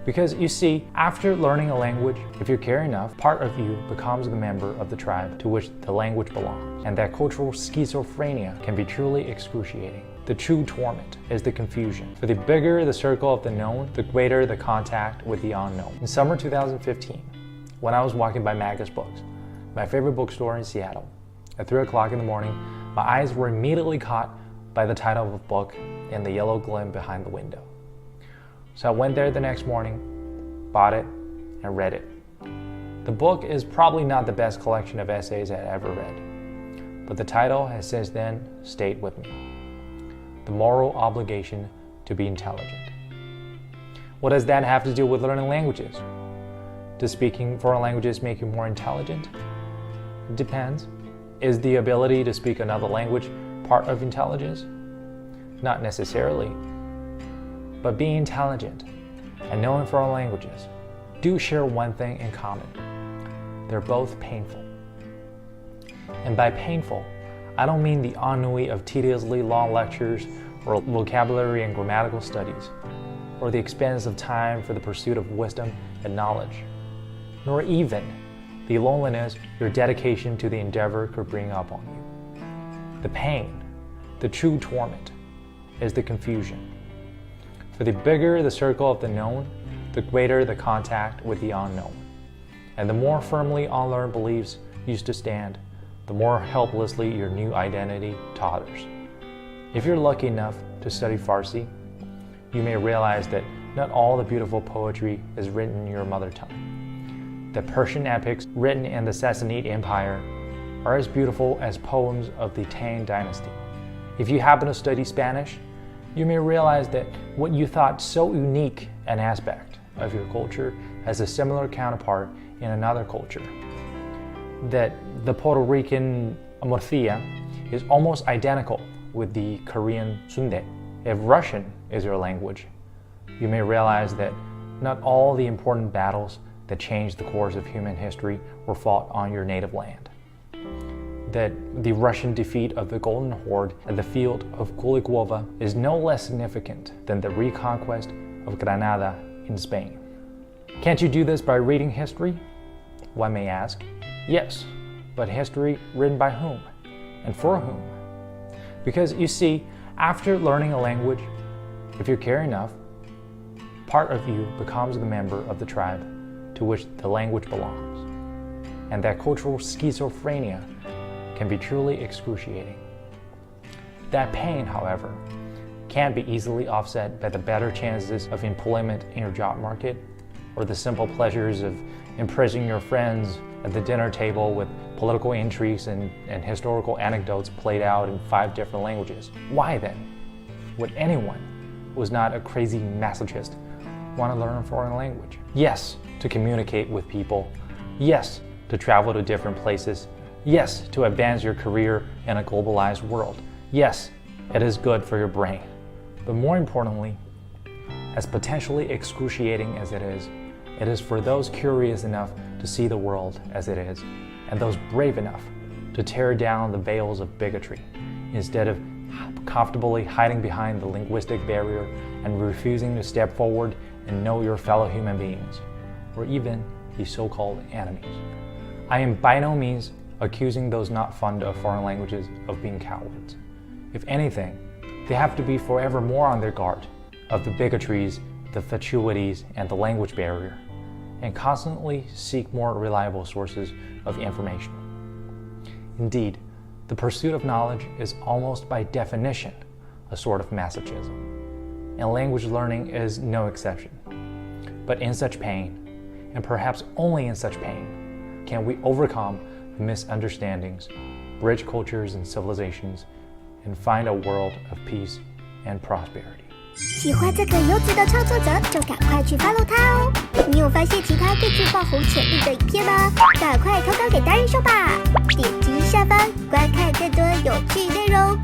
Because you see, after learning a language, if you care enough, part of you becomes the member of the tribe to which the language belongs. And that cultural schizophrenia can be truly excruciating. The true torment is the confusion. For the bigger the circle of the known, the greater the contact with the unknown. In summer 2015, when I was walking by Magus Books, my favorite bookstore in Seattle, at 3 o'clock in the morning, my eyes were immediately caught by the title of a book and the yellow glim behind the window. So I went there the next morning, bought it, and read it. The book is probably not the best collection of essays I've ever read, but the title has since then stayed with me. The Moral Obligation to be Intelligent. What does that have to do with learning languages? Does speaking foreign languages make you more intelligent? It depends. Is the ability to speak another language part of intelligence? Not necessarily. But being intelligent and knowing foreign languages do share one thing in common. They're both painful. And by painful, I don't mean the ennui of tediously long lectures or vocabulary and grammatical studies, or the expense of time for the pursuit of wisdom and knowledge, nor even the loneliness your dedication to the endeavor could bring up on you. The pain, the true torment, is the confusion. For the bigger the circle of the known, the greater the contact with the unknown. And the more firmly unlearned beliefs used to stand, the more helplessly your new identity totters. If you're lucky enough to study Farsi, you may realize that not all the beautiful poetry is written in your mother tongue. The Persian epics written in the Sassanid Empire are as beautiful as poems of the Tang dynasty. If you happen to study Spanish, you may realize that what you thought so unique an aspect of your culture has a similar counterpart in another culture. That the Puerto Rican morcilla is almost identical with the Korean sundae. If Russian is your language, you may realize that not all the important battles that changed the course of human history were fought on your native land. That the Russian defeat of the Golden Horde at the field of Kulikovo is no less significant than the reconquest of Granada in Spain. Can't you do this by reading history? One may ask. Yes, but history written by whom and for whom? Because you see, after learning a language, if you care enough, part of you becomes the member of the tribe to which the language belongs. And that cultural schizophrenia can be truly excruciating. That pain, however, can't be easily offset by the better chances of employment in your job market or the simple pleasures of impressing your friends at the dinner table with political intrigues and historical anecdotes played out in 5 different languages. Why then would anyone who is not a crazy masochist want to learn a foreign language? Yes, to communicate with people. Yes, to travel to different places. Yes, to advance your career in a globalized world. Yes, it is good for your brain. But more importantly, as potentially excruciating as it is for those curious enough to see the world as it is, and those brave enough to tear down the veils of bigotry, instead of comfortably hiding behind the linguistic barrier and refusing to step forward and know your fellow human beings, or even the so-called enemies. I am by no means accusing those not fond of foreign languages of being cowards. If anything, they have to be forever more on their guard of the bigotries, the fatuities, and the language barrier, and constantly seek more reliable sources of information. Indeed, the pursuit of knowledge is almost by definition a sort of masochism, and language learning is no exception. But in such pain, and perhaps only in such pain, can we overcome misunderstandings, bridge cultures and civilizations, and find a world of peace and prosperity. 喜欢这个优质的创作者，就赶快去 follow 他哦！你有发现其他更具爆红潜力的影片吗？赶快投稿给达人秀吧！点击下方观看更多有趣内容。